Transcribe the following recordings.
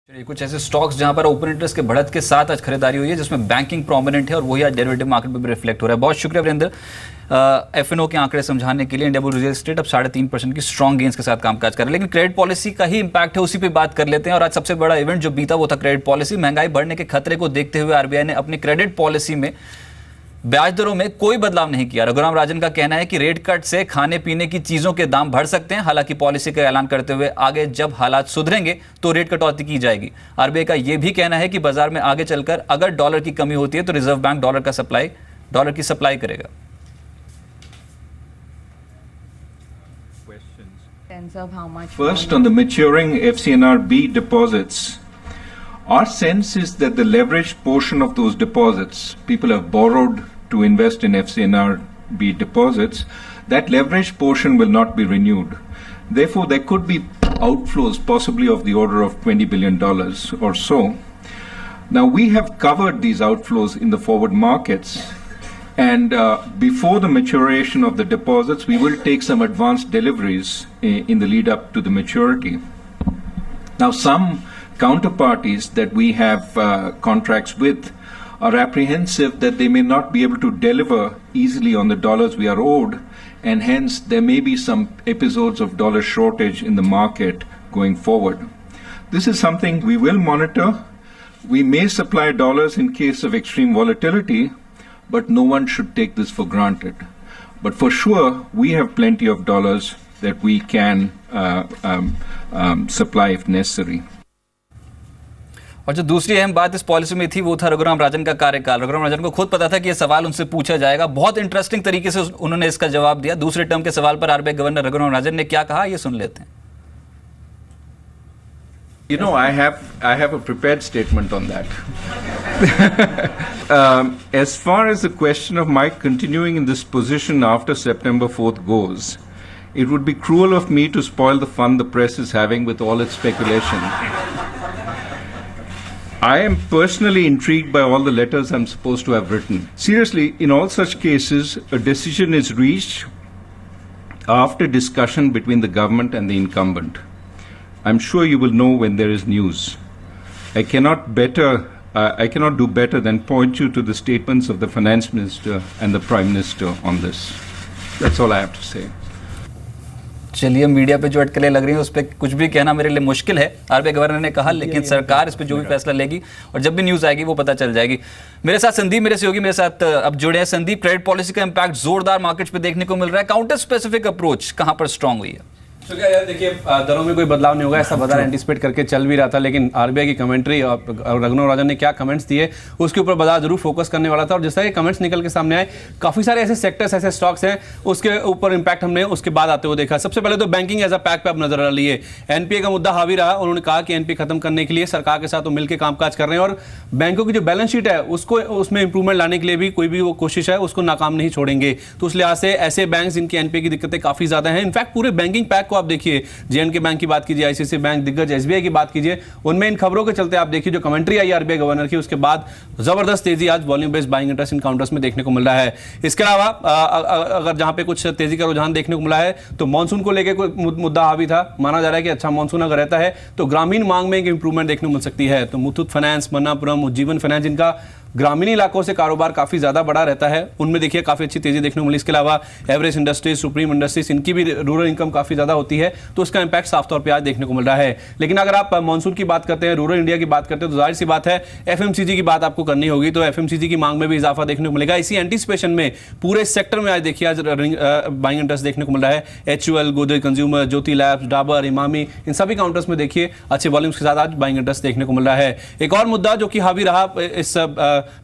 कुछ ऐसे स्टॉक्स जहां पर ओपन इंटरेस्ट के बढ़त के साथ आज खरीदारी हुई है, जिसमें बैंकिंग प्रोमिनेंट है और वही आज डेरिवेटिव मार्केट में भी रिफ्लेक्ट हो रहा है। बहुत शुक्रिया वीरेंद्र, एफएनओ के आंकड़े समझाने के लिए। इंडिया बुल रियल एस्टेट अब 3.5% की स्ट्रॉन्ग गेंस के साथ कामकाज कर रहा है, लेकिन क्रेडिट पॉलिसी का ही इंपैक्ट है, उसी पे बात कर लेते हैं। और आज सबसे बड़ा इवेंट जो बीता वो था क्रेडिट पॉलिसी। महंगाई बढ़ने के खतरे को देखते हुए आरबीआई ने अपनी क्रेडिट पॉलिसी में ब्याज दरों में कोई बदलाव नहीं किया। रघुराम राजन का कहना है कि रेट कट से खाने पीने की चीजों के दाम बढ़ सकते हैं, हालांकि पॉलिसी का ऐलान करते हुए आगे जब हालात सुधरेंगे तो रेट कटौती की जाएगी। आरबीआई का यह भी कहना है कि बाजार में आगे चलकर अगर डॉलर की कमी होती है तो रिजर्व बैंक डॉलर की सप्लाई करेगा। First, on the maturing FCNR-B deposits, our sense is that the leveraged portion of those deposits, people have borrowed to invest in FCNR-B deposits, that leveraged portion will not be renewed. Therefore, there could be outflows possibly of the order of $20 billion or so. Now, we have covered these outflows in the forward markets, and before the maturation of the deposits, we will take some advanced deliveries in the lead up to the maturity. Now, some counterparties that we have contracts with are apprehensive that they may not be able to deliver easily on the dollars we are owed, and hence there may be some episodes of dollar shortage in the market going forward. This is something we will monitor. We may supply dollars in case of extreme volatility, but no one should take this for granted. But for sure, we have plenty of dollars that we can supply if necessary. और जो दूसरी अहम बात इस policy में थी वो था रघुराम राजन का कार्यकाल। रघुराम राजन को खुद पता था कि ये सवाल उनसे पूछा जाएगा। बहुत इंटरेस्टिंग तरीके से उन्होंने इसका जवाब दिया। दूसरे टर्म के सवाल पर आरबीआई गवर्नर रघुराम राजन ने क्या कहा, ये सुन लेते हैं। You know, I have a prepared statement on that. As far as the question of my continuing in this position after September 4th goes, it would be cruel of me to spoil the fun the press is having with all its speculation. I am personally intrigued by all the letters I'm supposed to have written. Seriously, in all such cases, a decision is reached after discussion between the government and the incumbent. I'm sure you will know when there is news. I cannot do better than point you to the statements of the Finance Minister and the Prime Minister on this. That's all I have to say. चलिए, media पे जो अटकलें लग रही हैं उस पर कुछ भी कहना मेरे लिए मुश्किल है। आरबीआई गवर्नर ने कहा, लेकिन सरकार इस पे जो भी फैसला लेगी और जब भी न्यूज़ आएगी वो पता चल जाएगी। मेरे साथ संदीप मेरे सहयोगी मेरे साथ अब जुड़े हैं। संदीप, क्रेडिट पॉलिसी का इंपैक्ट जोरदार मार्केट्स पे देखने को मिल रहा है। काउंटर स्पेसिफिक अप्रोच कहां पर स्ट्रांग हुई है? यार देखिए, दरों में कोई बदलाव नहीं होगा ऐसा बाजार एंटिसिपेट करके चल भी रहा था, लेकिन आरबीआई की कमेंट्री और रघुराम राजन ने क्या कमेंट्स दिए उसके ऊपर बाजार जरूर फोकस करने वाला था। और जैसा कि कमेंट्स निकल के सामने आए, काफी सारे ऐसे सेक्टर्स, ऐसे स्टॉक्स हैं उसके ऊपर इंपैक्ट हमने उसके बाद आते हुए देखा। सबसे पहले तो बैंकिंग एज अ पैक पे अब नजर आ रही है। एनपीए का मुद्दा हावी रहा। उन्होंने कहा कि एनपीए खत्म करने के लिए सरकार के साथ वो मिलकर कामकाज कर रहे हैं और बैंकों की जो बैलेंस शीट है उसको उसमें इंप्रूवमेंट लाने के लिए भी कोई भी वो कोशिश है उसको नाकाम नहीं छोड़ेंगे। तो उस लिहाज से ऐसे बैंक जिनकी एनपीए की दिक्कतें काफी ज्यादा हैं, इनफैक्ट पूरे बैंकिंग पैक को आप देखिए, के बैंक की बात कीजिए, आईसीआईसी बैंक, दिग्गज एसबीआई की बात कीजिए, उनमें इन खबरों के चलते आप देखिए जो कमेंट्री आई आरबीआई गवर्नर की, उसके बाद जबरदस्त तेजी आज volume based buying interest in counters में देखने को मिल रहा है। इसके अलावा अगर जहां पे कुछ तेजी का रुझान देखने को मिला है तो मानसून को लेकर कोई मुद्दा हावी था। माना जा रहा है कि अच्छा मानसून अगर रहता है तो ग्रामीण मांग में एक इंप्रूवमेंट देखने को मिल सकती है। तो मुथूट फाइनेंस, मन्नापुरम, उज्जीवन फाइनेंस, जिनका ग्रामीण इलाकों से कारोबार काफी ज्यादा बड़ा रहता है, उनमें देखिए काफी अच्छी तेजी देखने को मिली। इसके अलावा एवरेज इंडस्ट्रीज, सुप्रीम इंडस्ट्रीज, इनकी भी रूरल इनकम काफी ज्यादा होती है, तो उसका इंपैक्ट साफ तौर पे आज देखने को मिल रहा है। लेकिन अगर आप मानसून की बात करते हैं, रूरल इंडिया की बात करते हैं, तो जाहिर सी बात है एफएमसीजी की बात आपको करनी होगी। तो एफएमसीजी की मांग में भी इजाफा देखने को मिलेगा। इसी एंटीसिपेशन में पूरे सेक्टर में आज देखिए आज बाइंग इंटरेस्ट देखने को मिल रहा है। एचयूएल, गोदरेज कंज्यूमर, ज्योति लैब्स, डाबर, इमामी, इन सभी काउंटर्स में देखिए अच्छे वॉल्यूम्स के साथ आज बाइंग इंटरेस्ट देखने को मिल रहा है। एक और मुद्दा जो कि हावी रहा इस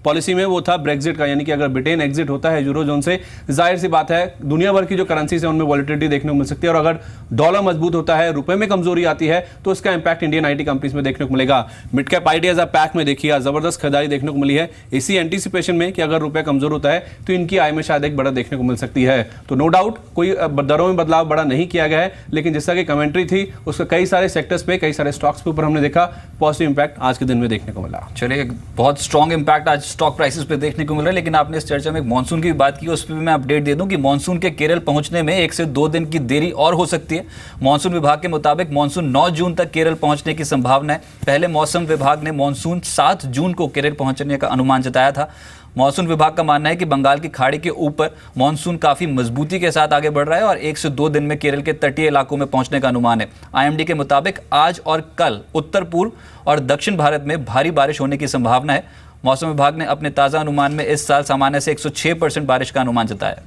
पॉलिसी में वो था ब्रेक्जिट का, यानी कि अगर ब्रिटेन एग्जिट होता है यूरोजोन से, जाहिर सी बात है दुनिया भर की जो करेंसीज है उनमें वॉलिटिलिटी देखने को मिल सकती है। और अगर डॉलर मजबूत होता है, रुपए में कमजोरी आती है, तो इसका इंपैक्ट इंडियन आईटी कंपनीज में देखने को मिलेगा। Mid cap IT as a pack में देखिए जबरदस्त खरीदारी देखने को मिली है, इसी एंटीसिपेशन में कि अगर रुपए कमजोर होता है तो इनकी आय में शायद एक बढ़त देखने को मिल सकती है। तो नो डाउट कोई दरों में बदलाव बड़ा नहीं किया गया है, लेकिन जैसा कि कमेंट्री थी उसका कई सारे सेक्टर्स पे, कई सारे स्टॉक्स के ऊपर हमने देखा पॉजिटिव इंपैक्ट आज के दिन में देखने को मिला। चलिए, बहुत स्ट्रॉन्ग इंपैक्ट इम्पैक्ट आज स्टॉक प्राइसेस पे देखने को मिल रहा है। लेकिन आपने इस चर्चा में एक मानसून की भी बात की, उस पर भी मैं अपडेट दे दूं कि मानसून के केरल पहुंचने में 1 से 2 दिन की देरी और हो सकती है। मानसून विभाग के मुताबिक मानसून 9 जून तक केरल पहुंचने की संभावना है। पहले मौसम विभाग ने मानसून 7 जून को केरल पहुंचने का अनुमान जताया था। मौसम विभाग का मानना है कि बंगाल की खाड़ी के ऊपर मानसून काफी मजबूती के साथ आगे बढ़ रहा है और 1 से 2 दिन में केरल के तटीय इलाकों में पहुंचने का अनुमान है। आईएमडी के मुताबिक आज और कल उत्तर पूर्व और दक्षिण भारत में भारी बारिश होने की संभावना है। मौसम विभाग ने अपने ताजा अनुमान में इस साल सामान्य से 106% बारिश का अनुमान जताया।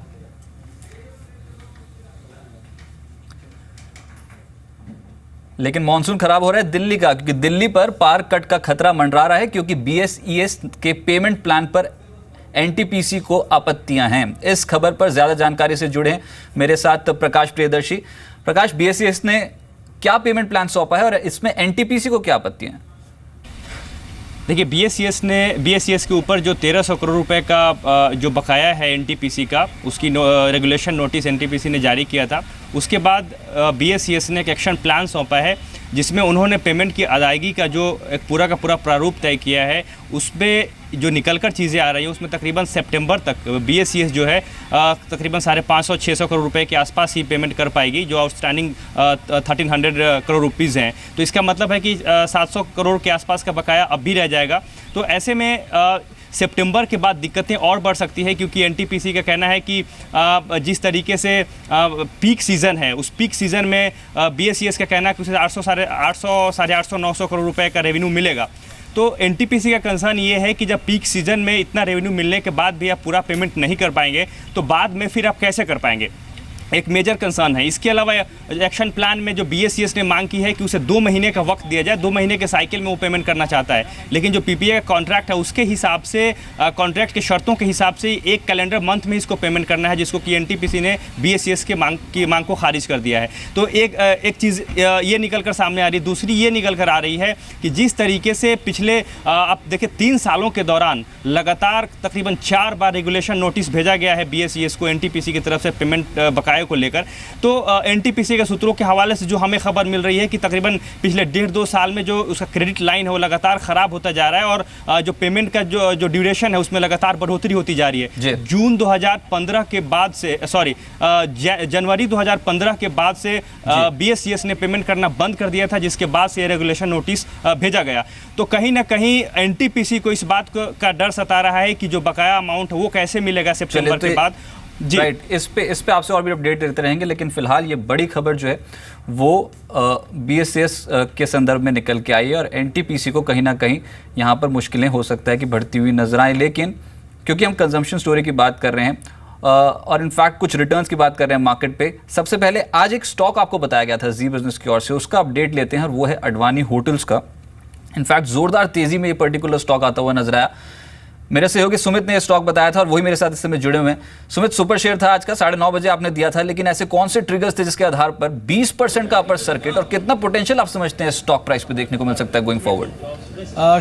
लेकिन मानसून खराब हो रहा है दिल्ली का, क्योंकि दिल्ली पर पार कट का खतरा मंडरा रहा है, क्योंकि बीएसईएस के पेमेंट प्लान पर एनटीपीसी को आपत्तियां हैं। इस खबर पर ज्यादा जानकारी से जुड़े हैं मेरे साथ प्रकाश प्रियदर्शी। प्रकाश, बीएसईएस ने क्या पेमेंट प्लान सौंपा है और इसमें एनटीपीसी को क्या आपत्तियां हैं? देखिए, बीएसईएस के ऊपर जो 1300 करोड़ रुपए का जो बकाया है एनटीपीसी का, उसकी रेगुलेशन नोटिस एनटीपीसी ने जारी किया था। उसके बाद बीएसईएस ने एक एक्शन प्लान सौंपा है जिसमें उन्होंने पेमेंट की अदायगी का जो एक पूरा का पूरा प्रारूप तय किया है। उसमें जो निकलकर चीज़ें आ रही हैं उसमें तकरीबन सितंबर तक बीएसईएस जो है तकरीबन 550-600 करोड़ रुपए के आसपास ही पेमेंट कर पाएगी, जो आउटस्टैंडिंग 1300 करोड़ रुपीज़ हैं। तो इसका मतलब है कि 700 करोड़ के आसपास का बकाया अब भी रह जाएगा। तो ऐसे में सितंबर के बाद दिक्कतें और बढ़ सकती है, क्योंकि एनटीपीसी का कहना है कि जिस तरीके से पीक सीज़न है, उस पीक सीज़न में बीएसईएस का कहना है कि उसे 800-900 करोड़ रुपए का रेवेन्यू मिलेगा। तो एनटीपीसी का कंसर्न ये है कि जब पीक सीज़न में इतना रेवेन्यू मिलने के बाद भी आप पूरा पेमेंट नहीं कर पाएंगे तो बाद में फिर आप कैसे कर पाएंगे, एक मेजर कंसर्न है। इसके अलावा एक्शन प्लान में जो बीएसईएस ने मांग की है कि उसे 2 महीने का वक्त दिया जाए, 2 महीने के साइकिल में वो पेमेंट करना चाहता है। लेकिन जो पीपीए का कॉन्ट्रैक्ट है उसके हिसाब से, कॉन्ट्रैक्ट के शर्तों के हिसाब से 1 कैलेंडर मंथ में इसको पेमेंट करना है, जिसको कि एनटीपीसी ने बीएसईएस की मांग को खारिज कर दिया है। तो एक चीज़ ये निकल कर सामने आ रही है। दूसरी ये निकल कर आ रही है कि जिस तरीके से पिछले आप देखिए 3 सालों के दौरान लगातार तकरीबन 4 बार रेगुलेशन नोटिस भेजा गया है बीएसईएस को एनटीपीसी की तरफ से पेमेंट बकाये को लेकर। तो एनटीपीसी के सूत्रों के हवाले से जो हमें खबर मिल रही है कि तकरीबन पिछले 1.5-2 साल में जो उसका क्रेडिट लाइन है वो लगातार ख़राब होता जा रहा है और जो पेमेंट का जो ड्यूरेशन है उसमें लगातार बढ़ोतरी होती जा रही है। जून 2015 के बाद से जनवरी 2015 के बाद से बीएसईएस ने पेमेंट करना बंद कर दिया था, जिसके बाद से रेगुलेशन नोटिस भेजा गया। तो कहीं ना कहीं एनटीपीसी को इस बात का डर सता रहा है कि जो बकाया अमाउंट है वो कैसे मिलेगा सितंबर के बाद। राइट, इस पे आपसे और भी अपडेट देते रहेंगे। लेकिन फिलहाल ये बड़ी खबर जो है वो बीएसईएस के संदर्भ में निकल के आई है और एनटीपीसी को कहीं ना कहीं यहाँ पर मुश्किलें हो सकता है कि बढ़ती हुई नजर आए। लेकिन क्योंकि हम कंजम्पशन स्टोरी की बात कर रहे हैं और इनफैक्ट कुछ रिटर्न्स की बात कर रहे हैं मार्केट पे, सबसे पहले आज एक स्टॉक आपको बताया गया था जी बिजनेस की ओर से, उसका अपडेट लेते हैं और वो है अडवाणी होटल्स का। इनफैक्ट जोरदार तेजी में ये पर्टिकुलर स्टॉक आता हुआ नजर आया। मेरे सहयोगी सुमित ने यह स्टॉक बताया था और वही मेरे साथ इस समय जुड़े हुए हैं। सुमित, सुपर शेयर था आज का, 9:30 बजे आपने दिया था, लेकिन ऐसे कौन से ट्रिगर्स थे जिसके आधार पर 20% का अपर सर्किट और कितना पोटेंशियल आप समझते हैं स्टॉक प्राइस पे देखने को मिल सकता है गोइंग फॉरवर्ड?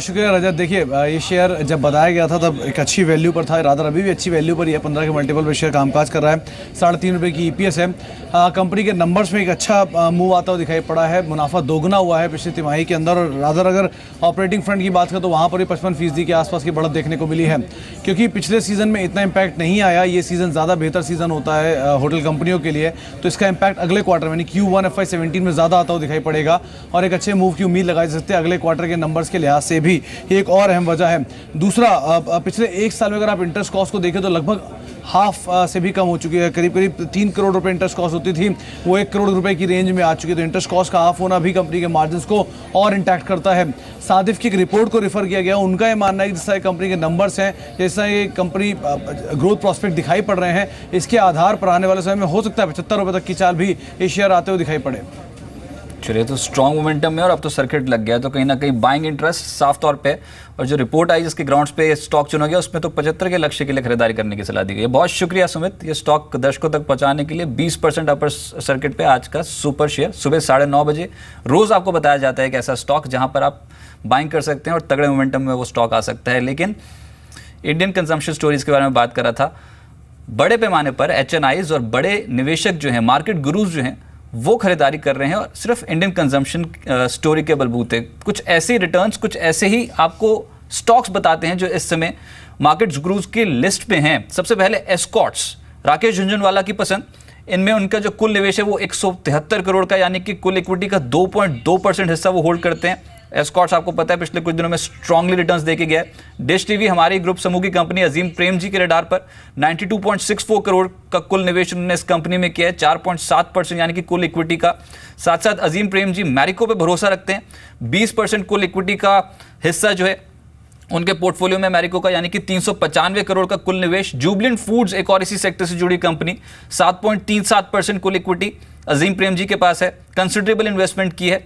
शुक्रिया रजत। देखिए, ये शेयर जब बताया गया था तब एक अच्छी वैल्यू पर था, रादर अभी भी अच्छी वैल्यू पर ही है। 15 के मल्टीपल पर शेयर कामकाज कर रहा है, 3.5 रुपये की ईपीएस है। कंपनी के नंबर्स में एक अच्छा मूव आता हुआ दिखाई पड़ा है, मुनाफा दोगुना हुआ है पिछली तिमाही के अंदर। और रादर अगर ऑपरेटिंग फ्रंट की बात करें तो वहाँ पर भी 55% के आसपास की बढ़त देखने को मिली है, क्योंकि पिछले सीजन में इतना इम्पैक्ट नहीं आया। ये सीजन ज़्यादा बेहतर सीजन होता है होटल कंपनियों के लिए, तो इसका इम्पैक्ट अगले क्वार्टर यानी Q1 FY17 में ज़्यादा आता हुआ दिखाई पड़ेगा और एक अच्छे मूव की उम्मीद लगाई जा सकती है अगले क्वार्टर के नंबर्स के लिहाज से भी। ये एक और अहम वजह है। दूसरा, पिछले 1 साल में अगर आप इंटरेस्ट कॉस्ट को देखें तो लगभग हाफ से भी कम हो चुकी है। करीब 3 करोड़ रुपए इंटरेस्ट कॉस्ट होती थी, वो 1 करोड़ रुपए की रेंज में आ चुकी है। तो इंटरेस्ट कॉस्ट का हाफ होना भी कंपनी के मार्जिन्स को और इंटैक्ट करता है। सादिफ की एक रिपोर्ट को रेफर किया गया, उनका ये मानना है कि जैसा कंपनी के नंबर्स हैं, जैसा ये कंपनी ग्रोथ प्रॉस्पेक्ट दिखाई पड़ रहे हैं, इसके आधार पर आने वाले समय में हो सकता है 75 रुपये तक की चाल भी ये शेयर आते हुए दिखाई पड़े। चलिए, तो स्ट्रॉन्ग मोमेंटम में और अब तो सर्किट लग गया, तो कहीं ना कहीं बाइंग इंटरेस्ट साफ तौर पे। और जो रिपोर्ट आई जिसके ग्राउंड्स पे स्टॉक चुना गया उसमें तो 75 के लक्ष्य के लिए खरीदारी करने की सलाह दी गई है। बहुत शुक्रिया सुमित, ये स्टॉक दर्शकों तक पहुंचाने के लिए। 20% अपर सर्किट पे आज का सुपर शेयर सुबह 9:30 बजे रोज आपको बताया जाता है कि ऐसा स्टॉक जहां पर आप बाइंग कर सकते हैं और तगड़े मोमेंटम में वो स्टॉक आ सकता है। लेकिन इंडियन कंजम्पशन स्टोरीज के बारे में बात कर रहा था, बड़े पैमाने पर HNIs और बड़े निवेशक जो हैं, मार्केट गुरुज जो हैं, वो खरीदारी कर रहे हैं और सिर्फ इंडियन कंजम्पशन स्टोरी के बलबूते। कुछ ऐसे रिटर्न्स, कुछ ऐसे ही आपको स्टॉक्स बताते हैं जो इस समय मार्केट गुरूज की लिस्ट पे हैं। सबसे पहले एस्कॉर्ट्स, राकेश झुंझुनवाला की पसंद। इनमें उनका जो कुल निवेश है वो 173 करोड़ का, यानी कि कुल इक्विटी का 2.2% हिस्सा वो होल्ड करते हैं। एस्कॉर्ट्स आपको पता है पिछले कुछ दिनों में स्ट्रांगली रिटर्न्स देके गया है। डिश टीवी हमारी ग्रुप समूह की कंपनी अजीम प्रेम जी के रडार पर 92.64 करोड़ का कुल निवेश उन्होंने इस कंपनी में किया है, 4.7% यानी कि कुल इक्विटी का। साथ साथ अजीम प्रेम जी मैरिको पे भरोसा रखते हैं, 20% कुल इक्विटी का हिस्सा जो है उनके पोर्टफोलियो में मैरिको का, यानी कि 395 करोड़ का कुल निवेश। जुबलेंट फूड्स एक और इसी सेक्टर से जुड़ी कंपनी, 7.37% कुल इक्विटी अजीम प्रेम जी के पास है, कंसिडरेबल इन्वेस्टमेंट की है।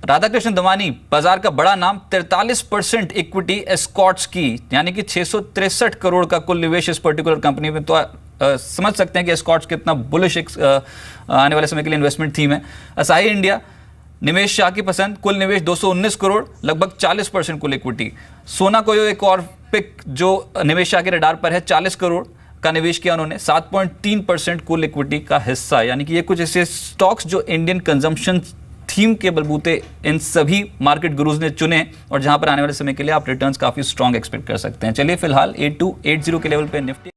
राधाकृष्ण दमानी, बाजार का बड़ा नाम, 43% इक्विटी एस्कॉर्ट्स की, यानी कि 663 करोड़ का कुल निवेश इस पर्टिकुलर कंपनी में। तो समझ सकते हैं कि एस्कॉर्ट्स कितना बुलिश आने वाले समय के लिए इन्वेस्टमेंट थीम है। असाही इंडिया, निमेश शाह की पसंद, कुल निवेश 219 करोड़, लगभग 40% कुल इक्विटी। सोना कोयो एक और पिक जो निमेश शाह के रडार पर है, 40 करोड़ का निवेश किया उन्होंने, 7.3% कुल इक्विटी का हिस्सा। यानी कि ये कुछ ऐसे स्टॉक्स जो इंडियन कंजम्पशन थीम के बलबूते इन सभी मार्केट गुरुज ने चुने और जहां पर आने वाले समय के लिए आप रिटर्न्स काफी स्ट्रांग एक्सपेक्ट कर सकते हैं। चलिए फिलहाल 8280 के लेवल पे निफ्टी